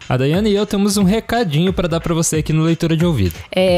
A Daiane e eu temos um recadinho para dar para você aqui no Leitura de Ouvido.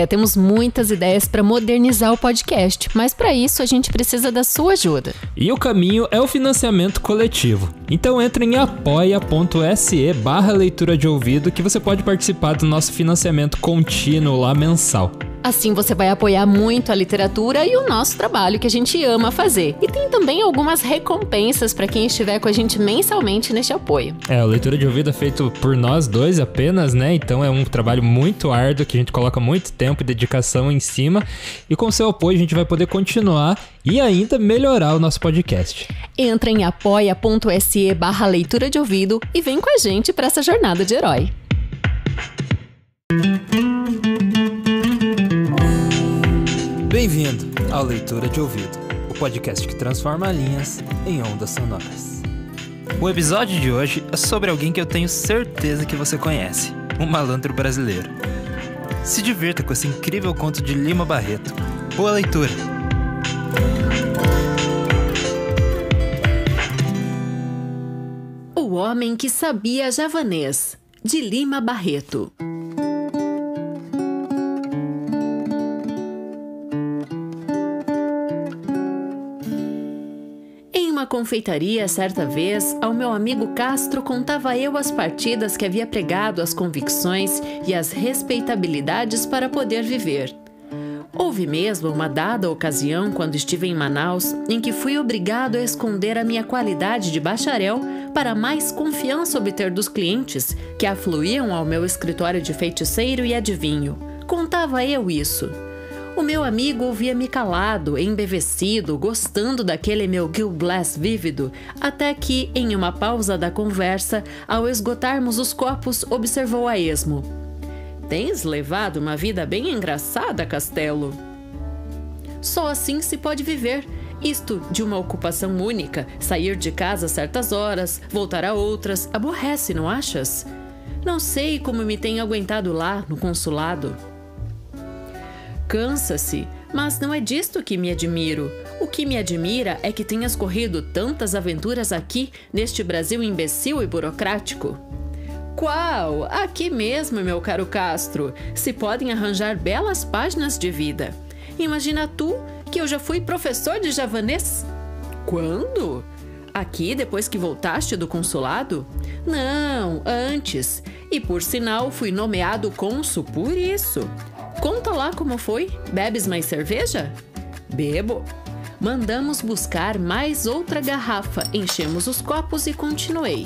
Temos muitas ideias para modernizar o podcast, mas para isso a gente precisa da sua ajuda. E o caminho é o financiamento coletivo. Então entre em apoia.se/leitura de ouvido que você pode participar do nosso financiamento contínuo lá mensal. Assim você vai apoiar muito a literatura e o nosso trabalho que a gente ama fazer. E tem também algumas recompensas para quem estiver com a gente mensalmente neste apoio. O Leitura de Ouvido é feito por nós dois apenas, né? Então é um trabalho muito árduo que a gente coloca muito tempo e dedicação em cima. E com seu apoio a gente vai poder continuar e ainda melhorar o nosso podcast. Entra em apoia.se/leitura de ouvido e vem com a gente para essa jornada de herói. Bem-vindo ao Leitura de Ouvido, o podcast que transforma linhas em ondas sonoras. O episódio de hoje é sobre alguém que eu tenho certeza que você conhece, um malandro brasileiro. Se divirta com esse incrível conto de Lima Barreto. Boa leitura! O Homem que Sabia Javanês, de Lima Barreto. Em uma confeitaria, certa vez, ao meu amigo Castro contava eu as partidas que havia pregado, as convicções e as respeitabilidades para poder viver. Houve mesmo uma dada ocasião, quando estive em Manaus, em que fui obrigado a esconder a minha qualidade de bacharel para mais confiança obter dos clientes que afluíam ao meu escritório de feiticeiro e adivinho. Contava eu isso. O meu amigo ouvia-me calado, embevecido, gostando daquele meu Gil Blas vívido, até que, em uma pausa da conversa, ao esgotarmos os copos, observou a esmo: "Tens levado uma vida bem engraçada, Castelo." Só assim se pode viver. Isto de uma ocupação única, sair de casa a certas horas, voltar a outras, aborrece, não achas? Não sei como me tenho aguentado lá, no consulado. Cansa-se, mas não é disto que me admiro. O que me admira é que tenhas corrido tantas aventuras aqui, neste Brasil imbecil e burocrático. Qual? Aqui mesmo, meu caro Castro, se podem arranjar belas páginas de vida. Imagina tu que eu já fui professor de javanês. Quando? Aqui, depois que voltaste do consulado? Não, antes. E por sinal, fui nomeado cônsul por isso. Conta lá como foi. Bebes mais cerveja? Bebo. Mandamos buscar mais outra garrafa, enchemos os copos e continuei.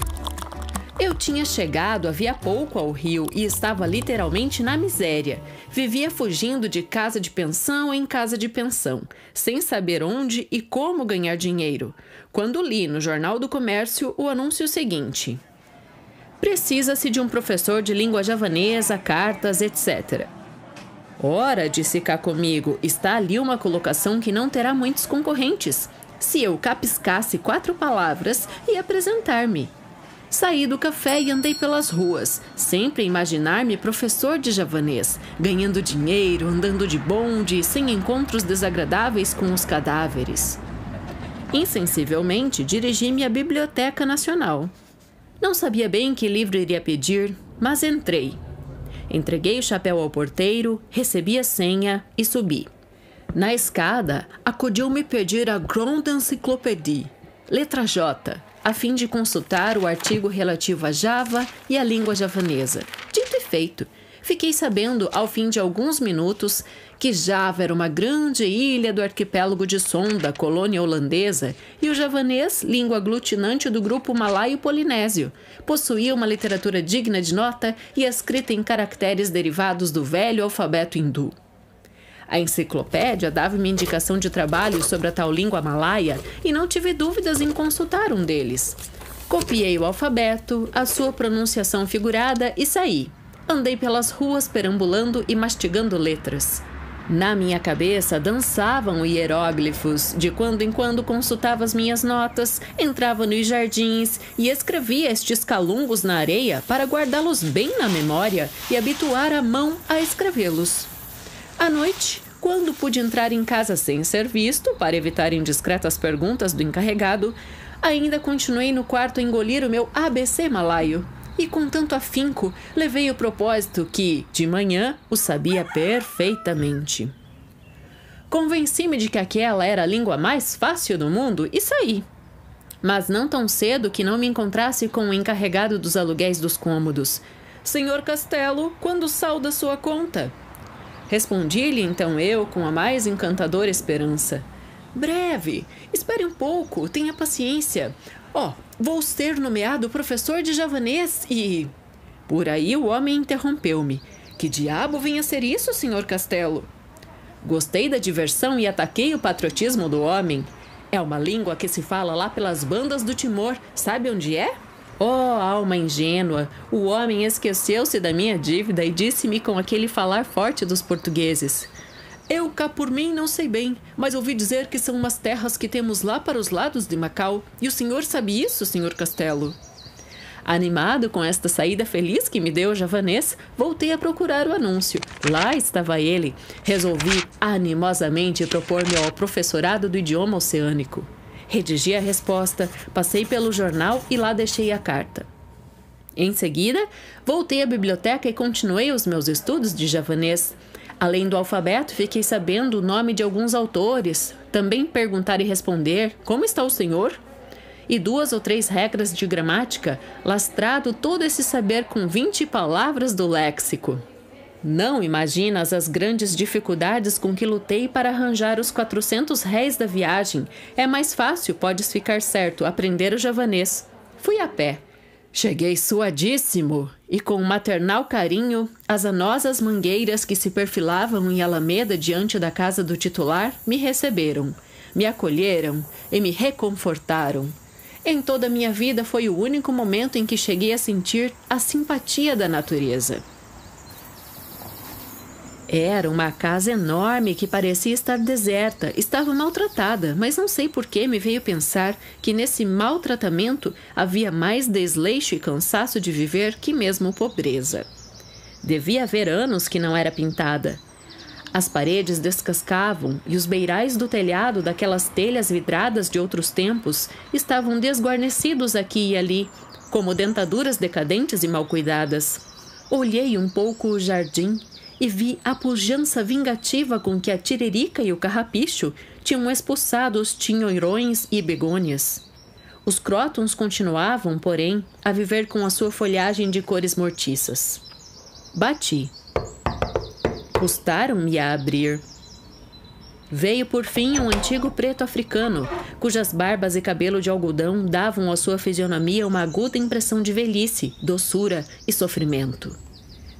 Eu tinha chegado havia pouco ao Rio e estava literalmente na miséria. Vivia fugindo de casa de pensão em casa de pensão, sem saber onde e como ganhar dinheiro, quando li no Jornal do Comércio o anúncio seguinte: "Precisa-se de um professor de língua javanesa, cartas, etc." Ora, disse cá comigo, está ali uma colocação que não terá muitos concorrentes. Se eu capiscasse 4 palavras e apresentar-me. Saí do café e andei pelas ruas, sempre a imaginar-me professor de javanês, ganhando dinheiro, andando de bonde, sem encontros desagradáveis com os cadáveres. Insensivelmente, dirigi-me à Biblioteca Nacional. Não sabia bem que livro iria pedir, mas entrei. Entreguei o chapéu ao porteiro, recebi a senha e subi. Na escada, acudiu-me pedir a Grande Encyclopédie, letra J, a fim de consultar o artigo relativo a Java e a língua javanesa. Dito e feito, fiquei sabendo, ao fim de alguns minutos, que Java era uma grande ilha do arquipélago de Sonda, colônia holandesa, e o javanês, língua aglutinante do grupo malaio-polinésio, possuía uma literatura digna de nota e escrita em caracteres derivados do velho alfabeto hindu. A enciclopédia dava-me indicação de trabalho sobre a tal língua malaia e não tive dúvidas em consultar um deles. Copiei o alfabeto, a sua pronunciação figurada e saí. Andei pelas ruas perambulando e mastigando letras. Na minha cabeça dançavam hieróglifos. De quando em quando consultava as minhas notas, entrava nos jardins e escrevia estes calungos na areia para guardá-los bem na memória e habituar a mão a escrevê-los. À noite, quando pude entrar em casa sem ser visto, para evitar indiscretas perguntas do encarregado, ainda continuei no quarto a engolir o meu ABC malaio. E com tanto afinco, levei o propósito que, de manhã, o sabia perfeitamente. Convenci-me de que aquela era a língua mais fácil do mundo e saí. Mas não tão cedo que não me encontrasse com o encarregado dos aluguéis dos cômodos. Senhor Castelo, quando salda sua conta? Respondi-lhe então eu com a mais encantadora esperança. Breve, espere um pouco, tenha paciência. Vou ser nomeado professor de javanês e... Por aí o homem interrompeu-me. Que diabo vem a ser isso, senhor Castelo? Gostei da diversão e ataquei o patriotismo do homem. É uma língua que se fala lá pelas bandas do Timor. Sabe onde é? Alma ingênua! O homem esqueceu-se da minha dívida e disse-me com aquele falar forte dos portugueses. Eu cá por mim não sei bem, mas ouvi dizer que são umas terras que temos lá para os lados de Macau. E o senhor sabe isso, senhor Castelo? Animado com esta saída feliz que me deu o javanês, voltei a procurar o anúncio. Lá estava ele. Resolvi animosamente propor-me ao professorado do idioma oceânico. Redigi a resposta, passei pelo jornal e lá deixei a carta. Em seguida, voltei à biblioteca e continuei os meus estudos de javanês. Além do alfabeto, fiquei sabendo o nome de alguns autores, também perguntar e responder, como está o senhor? E 2 ou 3 regras de gramática, lastrado todo esse saber com 20 palavras do léxico. Não imaginas as grandes dificuldades com que lutei para arranjar os 400 réis da viagem. É mais fácil, podes ficar certo, aprender o javanês. Fui a pé. Cheguei suadíssimo e com maternal carinho, as anosas mangueiras que se perfilavam em alameda diante da casa do titular me receberam, me acolheram e me reconfortaram. Em toda a minha vida foi o único momento em que cheguei a sentir a simpatia da natureza. Era uma casa enorme que parecia estar deserta, estava maltratada, mas não sei por que me veio pensar que nesse maltratamento havia mais desleixo e cansaço de viver que mesmo pobreza. Devia haver anos que não era pintada. As paredes descascavam e os beirais do telhado daquelas telhas vidradas de outros tempos estavam desguarnecidos aqui e ali, como dentaduras decadentes e mal cuidadas. Olhei um pouco o jardim e vi a pujança vingativa com que a tiririca e o carrapicho tinham expulsado os tinhoirões e begônias. Os crótons continuavam, porém, a viver com a sua folhagem de cores mortiças. Bati. Custaram-me a abrir. Veio por fim um antigo preto africano, cujas barbas e cabelo de algodão davam à sua fisionomia uma aguda impressão de velhice, doçura e sofrimento.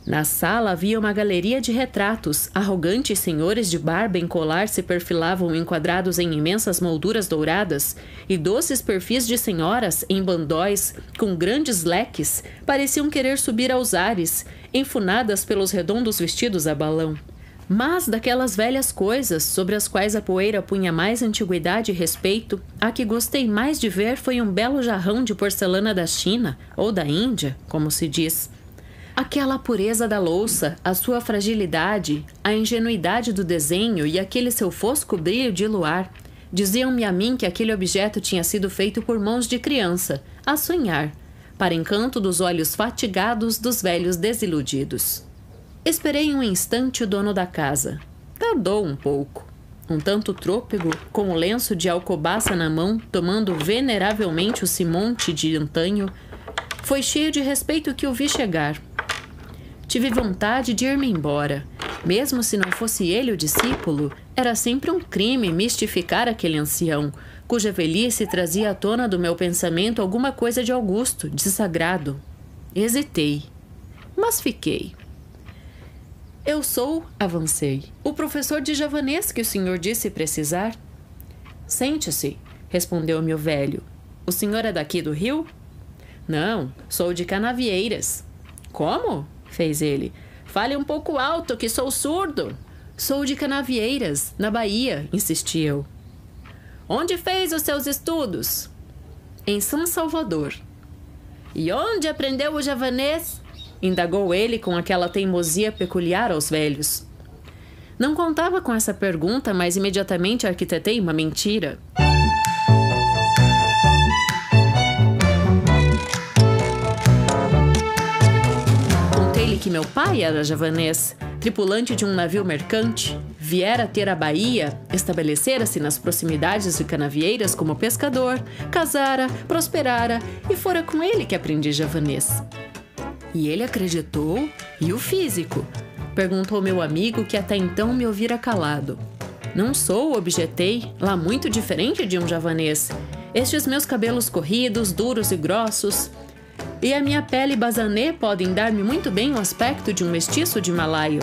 Na sala havia uma galeria de retratos. Arrogantes senhores de barba em colar se perfilavam enquadrados em imensas molduras douradas, e doces perfis de senhoras em bandóis com grandes leques pareciam querer subir aos ares, enfunadas pelos redondos vestidos a balão. Mas daquelas velhas coisas, sobre as quais a poeira punha mais antiguidade e respeito, a que gostei mais de ver foi um belo jarrão de porcelana da China, ou da Índia, como se diz. Aquela pureza da louça, a sua fragilidade, a ingenuidade do desenho e aquele seu fosco brilho de luar, diziam-me a mim que aquele objeto tinha sido feito por mãos de criança, a sonhar, para encanto dos olhos fatigados dos velhos desiludidos. Esperei um instante o dono da casa. Tardou um pouco. Um tanto trôpego, com o lenço de alcobaça na mão, tomando veneravelmente o cimonte de antanho, foi cheio de respeito que o vi chegar. Tive vontade de ir-me embora. Mesmo se não fosse ele o discípulo, era sempre um crime mistificar aquele ancião, cuja velhice trazia à tona do meu pensamento alguma coisa de augusto, de sagrado. Hesitei, mas fiquei. Eu sou, avancei, o professor de javanês que o senhor disse precisar. Sente-se, respondeu-me o velho. O senhor é daqui do Rio? Não, sou de Canavieiras. Como? Fez ele. Fale um pouco alto, que sou surdo. Sou de Canavieiras, na Bahia, insisti eu. Onde fez os seus estudos? Em São Salvador. E onde aprendeu o javanês? Indagou ele com aquela teimosia peculiar aos velhos. Não contava com essa pergunta, mas imediatamente arquitetei uma mentira. ele que meu pai era javanês, tripulante de um navio mercante, viera ter a Bahia, estabelecera-se nas proximidades de Canavieiras como pescador, casara, prosperara e fora com ele que aprendi javanês. E ele acreditou? E o físico? Perguntou meu amigo que até então me ouvira calado. Não sou, objetei, lá muito diferente de um javanês. Estes meus cabelos corridos, duros e grossos, e a minha pele basanê podem dar-me muito bem o aspecto de um mestiço de malaio.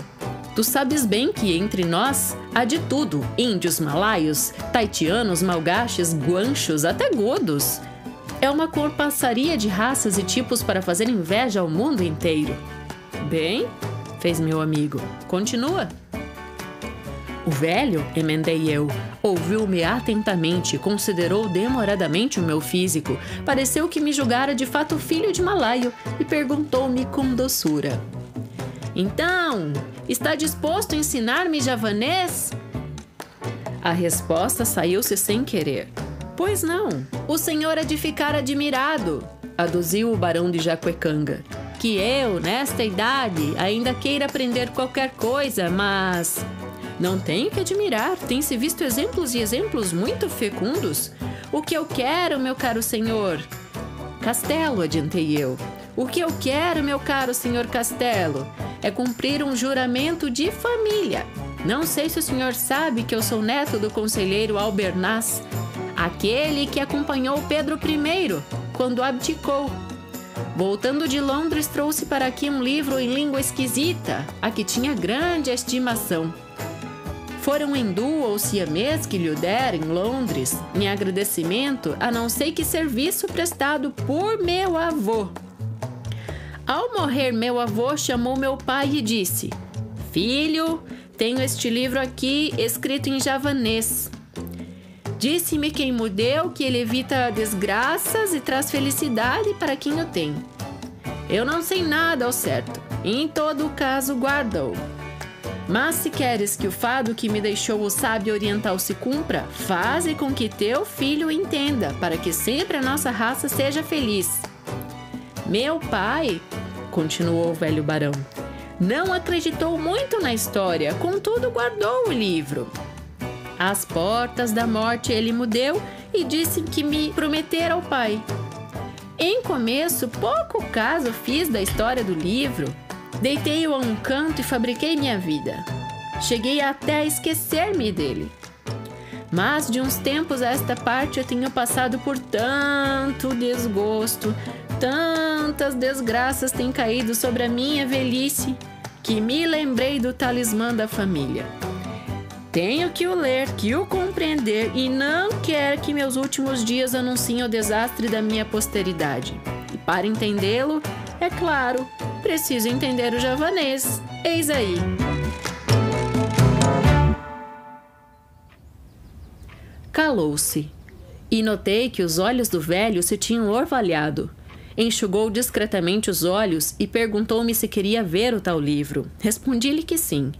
Tu sabes bem que entre nós há de tudo, índios malaios, taitianos, malgaches, guanchos, até godos. É uma corpaçaria de raças e tipos para fazer inveja ao mundo inteiro. Bem, fez meu amigo, continua. O velho, emendei eu, ouviu-me atentamente, considerou demoradamente o meu físico, pareceu que me julgara de fato filho de malaio e perguntou-me com doçura: Então, está disposto a ensinar-me javanês? A resposta saiu-se sem querer. Pois não, o senhor há de ficar admirado, aduziu o barão de Jacuecanga, que eu, nesta idade, ainda queira aprender qualquer coisa, mas... Não tenho que admirar, tem-se visto exemplos e exemplos muito fecundos. O que eu quero, meu caro senhor? Castelo, adiantei eu. O que eu quero, meu caro senhor Castelo, é cumprir um juramento de família. Não sei se o senhor sabe que eu sou neto do conselheiro Albernaz, aquele que acompanhou Pedro I quando abdicou. Voltando de Londres, trouxe para aqui um livro em língua esquisita, a que tinha grande estimação. Fora um hindu ou siamês que lhe dera em Londres, em agradecimento a não sei que serviço prestado por meu avô. Ao morrer meu avô, chamou meu pai e disse: Filho, tenho este livro aqui escrito em javanês. Disse-me quem me deu que ele evita desgraças e traz felicidade para quem o tem. Eu não sei nada ao certo, em todo caso guarda-o. Mas se queres que o fado que me deixou o sábio oriental se cumpra, faze com que teu filho entenda, para que sempre a nossa raça seja feliz. Meu pai, continuou o velho barão, não acreditou muito na história, contudo guardou o livro. Às portas da morte ele me deu e disse que me prometera ao pai. Em começo, pouco caso fiz da história do livro. Deitei-o a um canto e fabriquei minha vida. Cheguei até a esquecer-me dele. Mas de uns tempos a esta parte eu tenho passado por tanto desgosto, tantas desgraças têm caído sobre a minha velhice, que me lembrei do talismã da família. Tenho que o ler, que o compreender e não quero que meus últimos dias anunciem o desastre da minha posteridade. E para entendê-lo, é claro, preciso entender o javanês. Eis aí. Calou-se, e notei que os olhos do velho se tinham orvalhado. Enxugou discretamente os olhos e perguntou-me se queria ver o tal livro. Respondi-lhe que sim.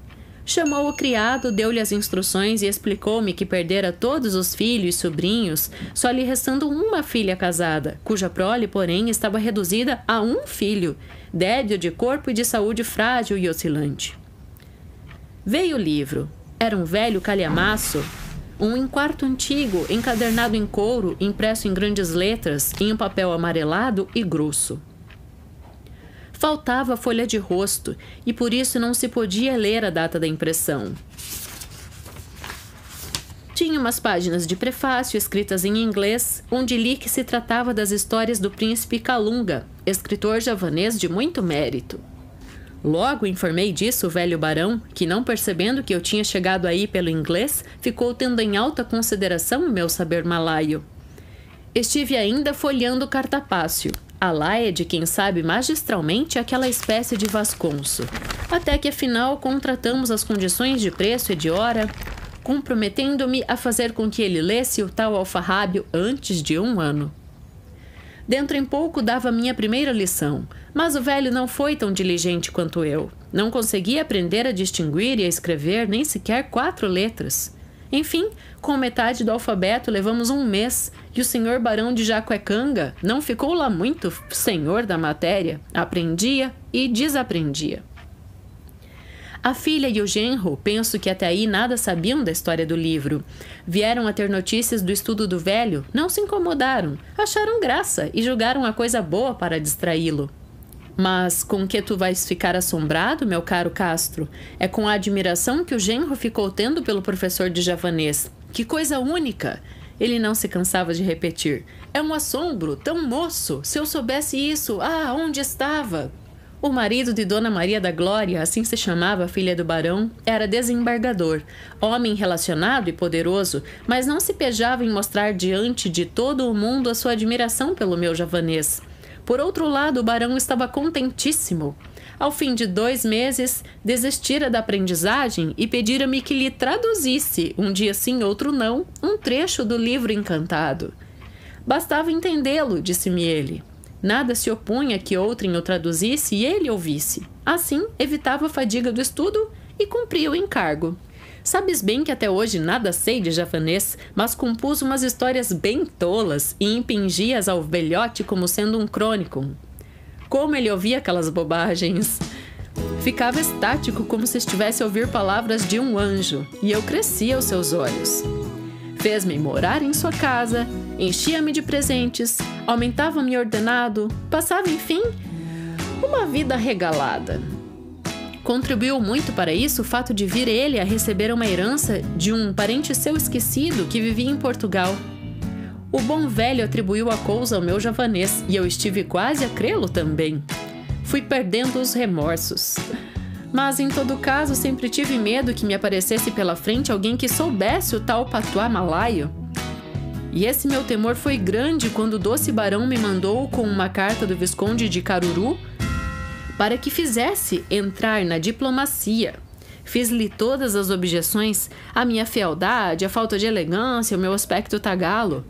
Chamou o criado, deu-lhe as instruções e explicou-me que perdera todos os filhos e sobrinhos, só lhe restando uma filha casada, cuja prole, porém, estava reduzida a um filho, débil de corpo e de saúde frágil e oscilante. Veio o livro. Era um velho calhamaço, um enquarto antigo, encadernado em couro, impresso em grandes letras, em um papel amarelado e grosso. Faltava folha de rosto e por isso não se podia ler a data da impressão. Tinha umas páginas de prefácio escritas em inglês, onde li que se tratava das histórias do príncipe Calunga, escritor javanês de muito mérito. Logo informei disso o velho barão, que não percebendo que eu tinha chegado aí pelo inglês, ficou tendo em alta consideração o meu saber malaio. Estive ainda folheando o cartapácio, a laia de quem sabe magistralmente aquela espécie de vasconço, até que afinal contratamos as condições de preço e de hora, comprometendo-me a fazer com que ele lesse o tal alfarrábio antes de 1 ano. Dentro em pouco dava a minha primeira lição, mas o velho não foi tão diligente quanto eu. Não conseguia aprender a distinguir e a escrever nem sequer 4 letras. Enfim, com metade do alfabeto levamos um mês e o senhor barão de Jacuecanga não ficou lá muito senhor da matéria, aprendia e desaprendia. A filha e o genro, penso que até aí nada sabiam da história do livro. Vieram a ter notícias do estudo do velho, não se incomodaram, acharam graça e julgaram a coisa boa para distraí-lo. Mas com que tu vais ficar assombrado, meu caro Castro? É com a admiração que o genro ficou tendo pelo professor de javanês. Que coisa única! Ele não se cansava de repetir. É um assombro, tão moço! Se eu soubesse isso, onde estava? O marido de Dona Maria da Glória, assim se chamava a filha do barão, era desembargador, homem relacionado e poderoso, mas não se pejava em mostrar diante de todo o mundo a sua admiração pelo meu javanês. Por outro lado, o barão estava contentíssimo. Ao fim de 2 meses, desistira da aprendizagem e pedira-me que lhe traduzisse, um dia sim, outro não, um trecho do livro encantado. Bastava entendê-lo, disse-me ele. Nada se opunha que outrem o traduzisse e ele ouvisse. Assim, evitava a fadiga do estudo e cumpria o encargo. Sabes bem que até hoje nada sei de javanês, mas compus umas histórias bem tolas e impingi-as ao velhote como sendo um crônico. Como ele ouvia aquelas bobagens! Ficava estático como se estivesse a ouvir palavras de um anjo, e eu crescia aos seus olhos. Fez-me morar em sua casa, enchia-me de presentes, aumentava-me ordenado, passava, enfim, uma vida regalada. Contribuiu muito para isso o fato de vir ele a receber uma herança de um parente seu esquecido que vivia em Portugal. O bom velho atribuiu a coisa ao meu javanês e eu estive quase a crê-lo também. Fui perdendo os remorsos. Mas, em todo caso, sempre tive medo que me aparecesse pela frente alguém que soubesse o tal patuá malaio. E esse meu temor foi grande quando o doce barão me mandou com uma carta do Visconde de Caruru para que fizesse entrar na diplomacia. Fiz-lhe todas as objeções, a minha fealdade, a falta de elegância, o meu aspecto tagalo.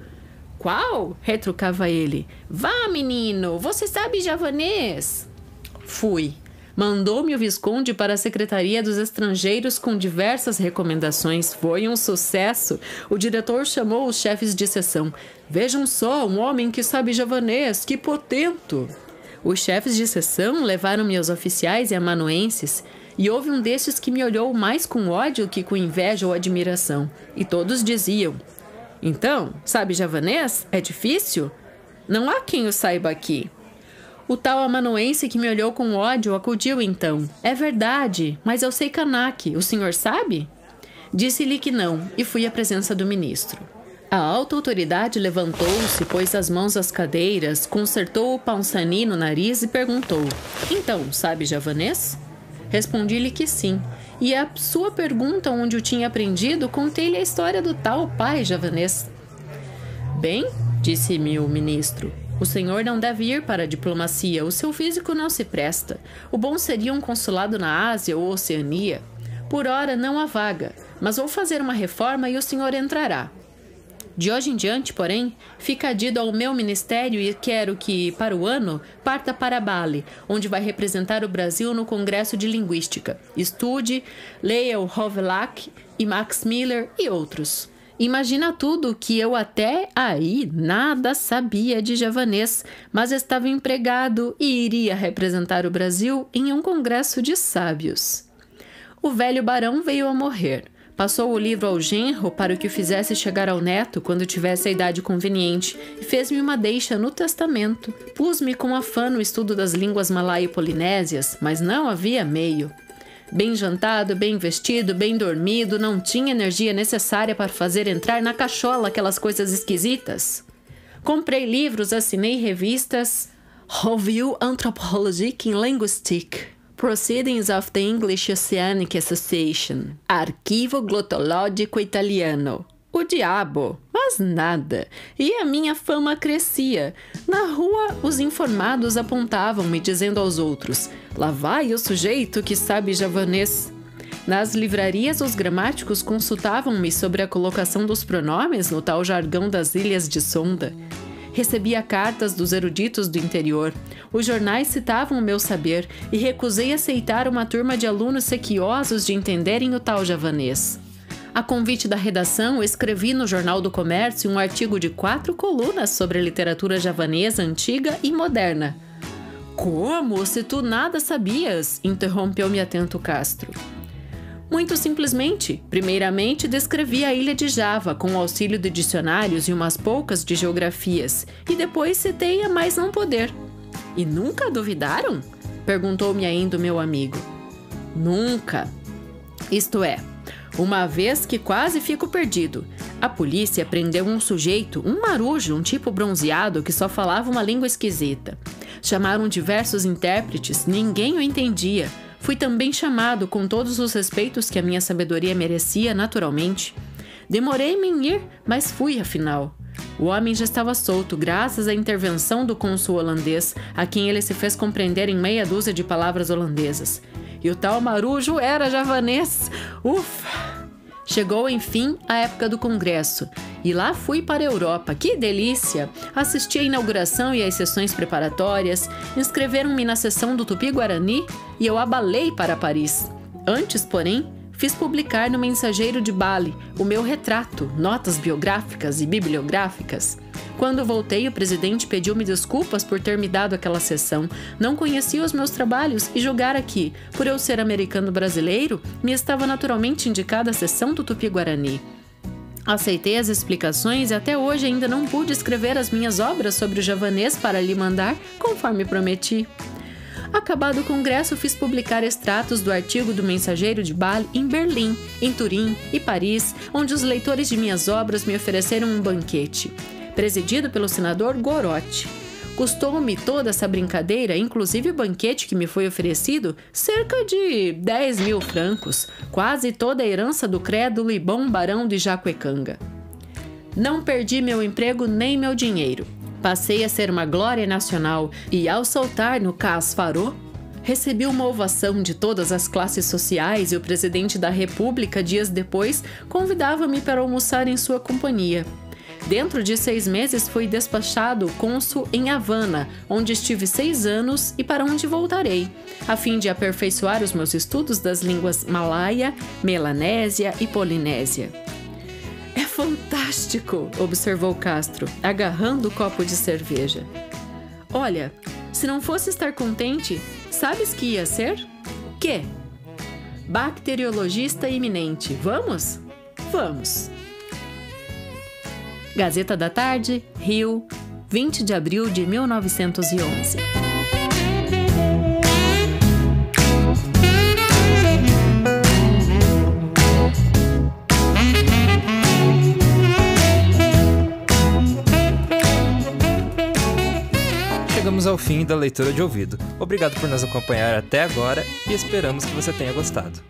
Qual? Retrucava ele. Vá, menino, você sabe javanês? Fui. Mandou-me o Visconde para a Secretaria dos Estrangeiros com diversas recomendações. Foi um sucesso. O diretor chamou os chefes de seção. Vejam só, um homem que sabe javanês, que potento! Os chefes de seção levaram-me aos oficiais e amanuenses, e houve um destes que me olhou mais com ódio que com inveja ou admiração. E todos diziam, então, sabe javanês? É difícil? Não há quem o saiba aqui. O tal amanuense que me olhou com ódio acudiu então. É verdade, mas eu sei Kanak, o senhor sabe? Disse-lhe que não, e fui à presença do ministro. A alta autoridade levantou-se, pôs as mãos às cadeiras, consertou o pansani no nariz e perguntou, então, sabe javanês? Respondi-lhe que sim, e a sua pergunta onde o tinha aprendido, contei-lhe a história do tal pai javanês. Bem, disse-me o ministro, o senhor não deve ir para a diplomacia, o seu físico não se presta. O bom seria um consulado na Ásia ou Oceania. Por ora não há vaga, mas vou fazer uma reforma e o senhor entrará. De hoje em diante, porém, fica adido ao meu ministério e quero que, para o ano, parta para Bali, onde vai representar o Brasil no Congresso de Linguística. Estude, leia o Hovelack e Max Miller e outros. Imagina tudo que eu até aí nada sabia de javanês, mas estava empregado e iria representar o Brasil em um congresso de sábios. O velho barão veio a morrer. Passou o livro ao genro para que o fizesse chegar ao neto quando tivesse a idade conveniente e fez-me uma deixa no testamento. Pus-me com afã no estudo das línguas malaio-polinésias, mas não havia meio. Bem jantado, bem vestido, bem dormido, não tinha energia necessária para fazer entrar na cachola aquelas coisas esquisitas. Comprei livros, assinei revistas. Revue Anthropologique et Linguistique, Proceedings of the English Oceanic Association, Arquivo Glotológico Italiano. O diabo, mas nada. E a minha fama crescia. Na rua, os informados apontavam-me, dizendo aos outros, lá vai o sujeito que sabe javanês. Nas livrarias, os gramáticos consultavam-me sobre a colocação dos pronomes no tal jargão das ilhas de Sonda. Recebia cartas dos eruditos do interior. Os jornais citavam o meu saber e recusei aceitar uma turma de alunos sequiosos de entenderem o tal javanês. A convite da redação, escrevi no Jornal do Comércio um artigo de 4 colunas sobre a literatura javanesa antiga e moderna. Como? Se tu nada sabias? Interrompeu-me atento Castro. Muito simplesmente. Primeiramente, descrevi a ilha de Java com o auxílio de dicionários e umas poucas de geografias, e depois citei a mais não poder. E nunca duvidaram? Perguntou-me ainda o meu amigo. Nunca. Isto é, uma vez que quase fico perdido. A polícia prendeu um sujeito, um marujo, um tipo bronzeado que só falava uma língua esquisita. Chamaram diversos intérpretes, ninguém o entendia. Fui também chamado com todos os respeitos que a minha sabedoria merecia, naturalmente. Demorei-me em ir, mas fui afinal. O homem já estava solto, graças à intervenção do cônsul holandês, a quem ele se fez compreender em meia dúzia de palavras holandesas. E o tal marujo era javanês. Ufa! Chegou, enfim, a época do congresso. E lá fui para a Europa. Que delícia! Assisti à inauguração e às sessões preparatórias. Inscreveram-me na sessão do Tupi-Guarani e eu abalei para Paris. Antes, porém, fiz publicar no Mensageiro de Bali o meu retrato, notas biográficas e bibliográficas. Quando voltei, o presidente pediu-me desculpas por ter me dado aquela sessão. Não conhecia os meus trabalhos e julgara que, por eu ser americano-brasileiro, me estava naturalmente indicada a sessão do Tupi-Guarani. Aceitei as explicações e até hoje ainda não pude escrever as minhas obras sobre o javanês para lhe mandar, conforme prometi. Acabado o congresso, fiz publicar extratos do artigo do Mensageiro de Bali em Berlim, em Turim e Paris, onde os leitores de minhas obras me ofereceram um banquete, presidido pelo senador Gorotti. Custou-me toda essa brincadeira, inclusive o banquete que me foi oferecido, cerca de 10.000 francos, quase toda a herança do crédulo e bom barão de Jacuecanga. Não perdi meu emprego nem meu dinheiro. Passei a ser uma glória nacional e, ao saltar no Cas Farô, recebi uma ovação de todas as classes sociais e o presidente da República, dias depois, convidava-me para almoçar em sua companhia. Dentro de 6 meses fui despachado cônsul em Havana, onde estive 6 anos e para onde voltarei, a fim de aperfeiçoar os meus estudos das línguas malaia, melanésia e polinésia. É fantástico, observou Castro, agarrando o copo de cerveja. Olha, se não fosse estar contente, sabes que ia ser? Quê? Bacteriologista eminente. Vamos? Vamos. Gazeta da Tarde, Rio, 20 de abril de 1911. Chegamos ao fim da leitura de ouvido. Obrigado por nos acompanhar até agora e esperamos que você tenha gostado.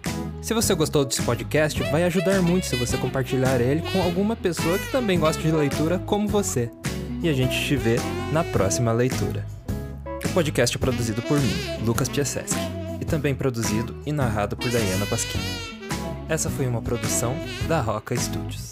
Se você gostou desse podcast, vai ajudar muito se você compartilhar ele com alguma pessoa que também gosta de leitura como você. E a gente te vê na próxima leitura. O podcast é produzido por mim, Lucas Piasecki, e também produzido e narrado por Daiana Pasquim. Essa foi uma produção da Roca Studios.